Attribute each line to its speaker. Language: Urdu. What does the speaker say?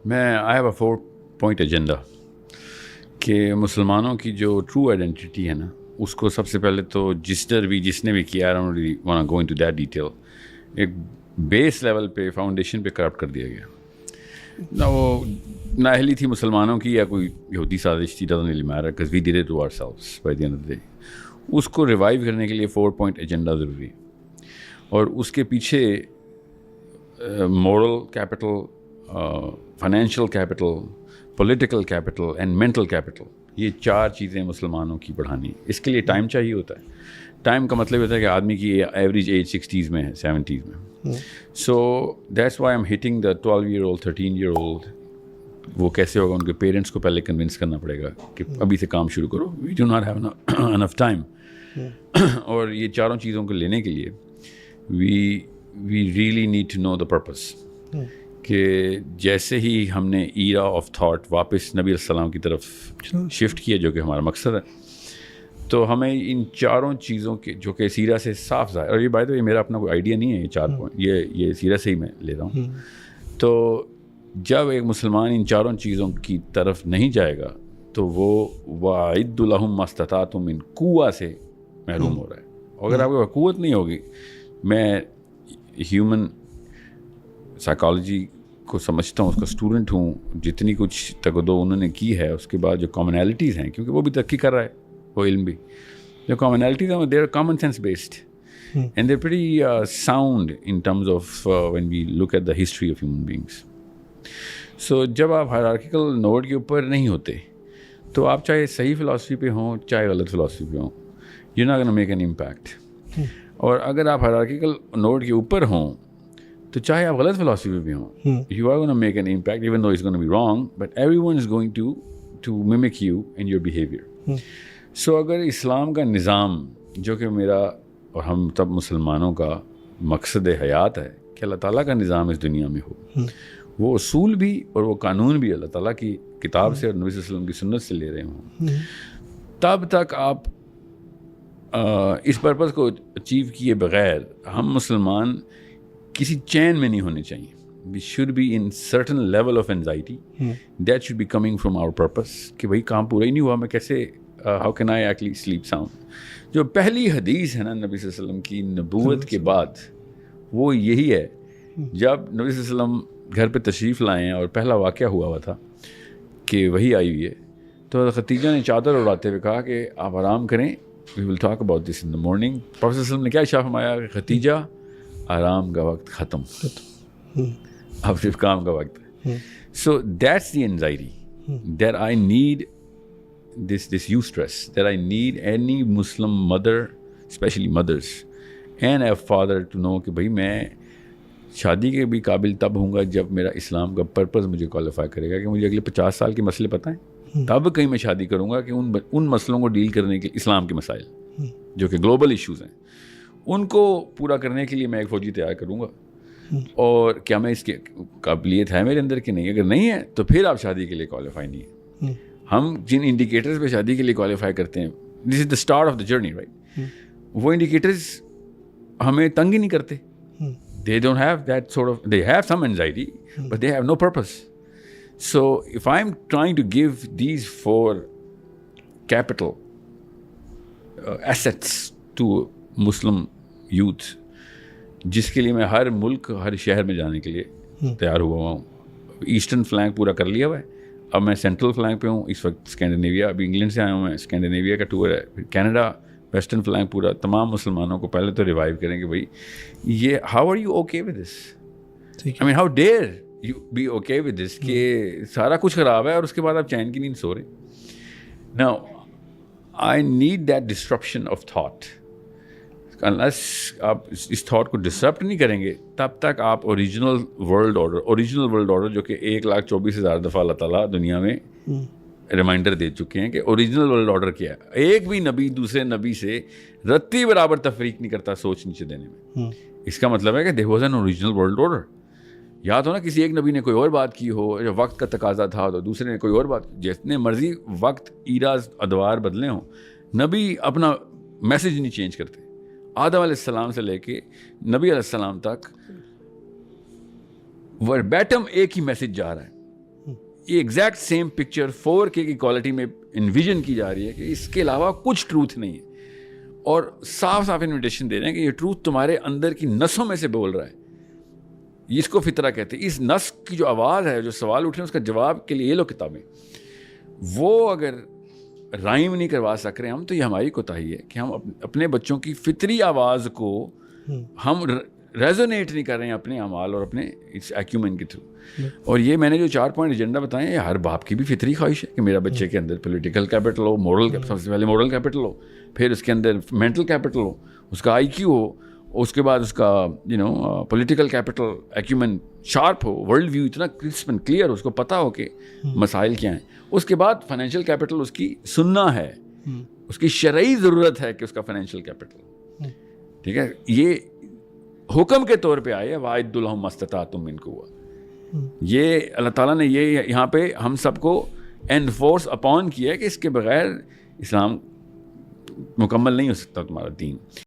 Speaker 1: میں I have a 4-point agenda کہ مسلمانوں کی جو ٹرو آئیڈینٹی ہے نا اس کو سب سے پہلے تو جس نے بھی کیا I don't really want to go into that detail ایک بیس لیول پہ فاؤنڈیشن پہ کرپٹ کر دیا گیا. نہ وہ نااہلی تھی مسلمانوں کی یا کوئی یہودی سازش تھی, doesn't really matter because we did it to ourselves by the end of the day. اس کو ریوائیو کرنے کے لیے 4-point ایجنڈا ضروری ہے, اور اس کے پیچھے moral capital, financial capital, political capital and mental capital, یہ 4 چیزیں مسلمانوں کی بڑھانی. اس کے لیے ٹائم چاہیے ہوتا ہے. ٹائم کا مطلب ہوتا ہے کہ آدمی کی ایوریج ایج 60s میں ہے, 70s میں. So that's why I'm hitting the 12-year-old 13-year-old. وہ کیسے ہوگا؟ ان کے پیرنٹس کو پہلے کنونس کرنا پڑے گا کہ ابھی سے کام شروع کرو, we do not have enough time. اور یہ چاروں چیزوں کو لینے کے لیے we really need to know the purpose. کہ جیسے ہی ہم نے ایرا آف تھاٹ واپس نبی علیہ السلام کی طرف شفٹ کیا, جو کہ ہمارا مقصد ہے, تو ہمیں ان چاروں چیزوں کے جو کہ سیرہ سے صاف ظاہر, اور یہ بات یہ میرا اپنا کوئی آئیڈیا نہیں ہے, یہ 4 پوائنٹ یہ سیرہ سے ہی میں لے رہا ہوں. تو جب ایک مسلمان ان چاروں چیزوں کی طرف نہیں جائے گا تو وہ وَأَعِدُّ لَهُم مَّا اسْتَطَعْتُم مِّن قُوَّۃٍ سے محروم ہو رہا ہے. اگر آپ کو قوت نہیں ہوگی, میں ہیومن سائیکالوجی کو سمجھتا ہوں, اس کا اسٹوڈنٹ ہوں, جتنی کچھ تگدو انہوں نے کی ہے اس کے بعد جو کامنالٹیز ہیں, کیونکہ وہ بھی ترقی کر رہا ہے وہ علم بھی, جو کامنالٹیز ہیں they are common sense based and they pretty sound in terms of when we look at the history of human beings. So جب آپ ہائرارکیکل نوڈ کے اوپر نہیں ہوتے تو آپ چاہے صحیح فلاسفی پہ ہوں چاہے غلط فلاسفی پہ ہوں, you not gonna make an impact. اور اگر آپ ہائرارکیکل نوڈ کے اوپر ہوں تو چاہے آپ غلط فلاسفی پہ بھی ہوں, you are gonna make an impact even though it's gonna be wrong, but everyone is going to mimic you in your behaviour. So اگر اسلام کا نظام, جو کہ میرا اور ہم تب مسلمانوں کا مقصد حیات ہے کہ اللہ تعالیٰ کا نظام اس دنیا میں ہو, وہ اصول بھی اور وہ قانون بھی اللہ تعالیٰ کی کتاب سے اور نبی صلی اللہ علیہ وسلم کی سنت سے لے رہے ہوں, تب تک آپ اس پرپز کو اچیو کیے بغیر ہم مسلمان کسی چین میں نہیں ہونے چاہیے. We should be in certain level of anxiety that should be coming from our purpose, کہ بھائی کام پورا ہی نہیں ہوا, میں کیسے how can I actually sleep sound. جو پہلی حدیث ہے نا نبی صلی اللہ علیہ وسلم کی نبوت کے بعد, وہ یہی ہے. جب نبی صلی اللہ علیہ وسلم گھر پہ تشریف لائے ہیں اور پہلا واقعہ ہوا تھا کہ وہی آئی ہوئی ہے, تو خدیجہ نے چادر اڑاتے ہوئے کہا کہ آپ آرام کریں, we will talk about this in the morning. Professor صلی اللہ علیہ وسلم نے کیا ارشاد فرمایا کہ خدیجہ آرام کا وقت ختم, اب صرف کام کا وقت ہے. So that's the anxiety that I need, this eustress that I need any Muslim mother, especially mothers and a father to know کہ بھائی میں شادی کے بھی قابل تب ہوں گا جب میرا اسلام کا پرپز مجھے کوالیفائی کرے گا, کہ مجھے اگلے 50 سال کے مسئلے پتہ ہیں, تب کہیں میں شادی کروں گا کہ ان مسئلوں کو ڈیل کرنے کے, اسلام کے مسائل جو کہ گلوبل ایشوز ہیں, ان کو پورا کرنے کے لیے میں ایک فوجی تیار کروں گا. اور کیا میں اس کی قابلیت ہے میرے اندر کہ نہیں؟ اگر نہیں ہے تو پھر آپ شادی کے لیے کوالیفائی نہیں ہے. ہم جن انڈیکیٹرز پہ شادی کے لیے کوالیفائی کرتے ہیں, this is the start of the journey right, وہ انڈیکیٹرز ہمیں تنگ ہی نہیں کرتے. They don't have that sort of, they have some anxiety but they have no purpose. So if I am trying to give these 4 capital assets to Muslim youth, جس کے لیے میں ہر ملک ہر شہر میں جانے کے لیے تیار ہوا ہوں. ایسٹرن فلینک پورا کر لیا ہوا ہے, اب میں سینٹرل فلینک پہ ہوں اس وقت, اسکینڈینیویا, ابھی انگلینڈ سے آیا ہوں میں, اسکینڈینیویا کا ٹور ہے, پھر کینیڈا, ویسٹرن فلینک پورا. تمام مسلمانوں کو پہلے تو ریوائیو کریں کہ بھائی یہ how are you okay with this, I mean how dare you be okay with this, کہ سارا کچھ خراب ہے اور اس کے بعد آپ چین کی نیند سو رہے. Now I need that disruption of thought. Unless آپ اس تھاٹ کو ڈسرپٹ نہیں کریں گے تب تک آپ اوریجنل ورلڈ آرڈر جو کہ 1,24,000 دفعہ اللہ تعالیٰ دنیا میں ریمائنڈر دے چکے ہیں کہ اوریجنل ورلڈ آرڈر کیا ہے. ایک بھی نبی دوسرے نبی سے رتی برابر تفریق نہیں کرتا سوچ نیچے دینے میں. اس کا مطلب ہے کہ there was an original world order. یاد ہو نا کسی ایک نبی نے کوئی اور بات کی ہو, جب وقت کا تقاضا تھا تو دوسرے نے کوئی اور بات, جتنے مرضی وقت ایراز ادوار بدلے ہوں, نبی اپنا میسج نہیں چینج کرتے. آدم علیہ السلام سے لے کے نبی علیہ السلام تک وربیٹم ایک ہی میسج جا رہا ہے. یہ ایگزیکٹ سیم پکچر 4K کی کوالٹی میں انویژن کی جا رہی ہے کہ اس کے علاوہ کچھ ٹروتھ نہیں ہے, اور صاف صاف انویٹیشن دے رہے ہیں کہ یہ ٹروتھ تمہارے اندر کی نسوں میں سے بول رہا ہے. اس کو فطرہ کہتے ہیں. اس نس کی جو آواز ہے, جو سوال اٹھ رہے ہیں, اس کا جواب کے لیے یہ لو کتابیں. وہ اگر رائم نہیں کروا سک رہے ہم, تو یہ ہماری کوتاہی ہے کہ ہم اپنے بچوں کی فطری آواز کو ہم ریزونیٹ نہیں کر رہے ہیں اپنے اعمال اور اپنے اس ایکیومن کے تھرو. اور یہ میں نے جو 4 پوائنٹ ایجنڈا بتائے ہیں, ہر باپ کی بھی فطری خواہش ہے کہ میرا بچے کے اندر پولیٹیکل کیپٹل ہو, مورل, سب سے پہلے مورل کیپٹل ہو, پھر اس کے اندر مینٹل کیپٹل ہو, اس کا IQ ہو, اس کے بعد اس کا پولیٹیکل کیپٹل ایکیومن شارپ ہو, ورلڈ ویو اتنا کرسپ اینڈ کلیئر, اس کو پتہ ہو کہ مسائل کیا ہیں. اس کے بعد فائنینشیل کیپٹل اس کی سننا ہے, اس کی شرعی ضرورت ہے کہ اس کا فائنینشیل کیپٹل, ٹھیک ہے. یہ حکم کے طور پہ آئے وَأَعِدُّوا لَهُم مَا اسْتَطَعْتُم مِّن قُوَّةٍ. یہ اللہ تعالیٰ نے یہ یہاں پہ ہم سب کو انفورس اپون کیا ہے کہ اس کے بغیر اسلام مکمل نہیں ہو سکتا تمہارا دین.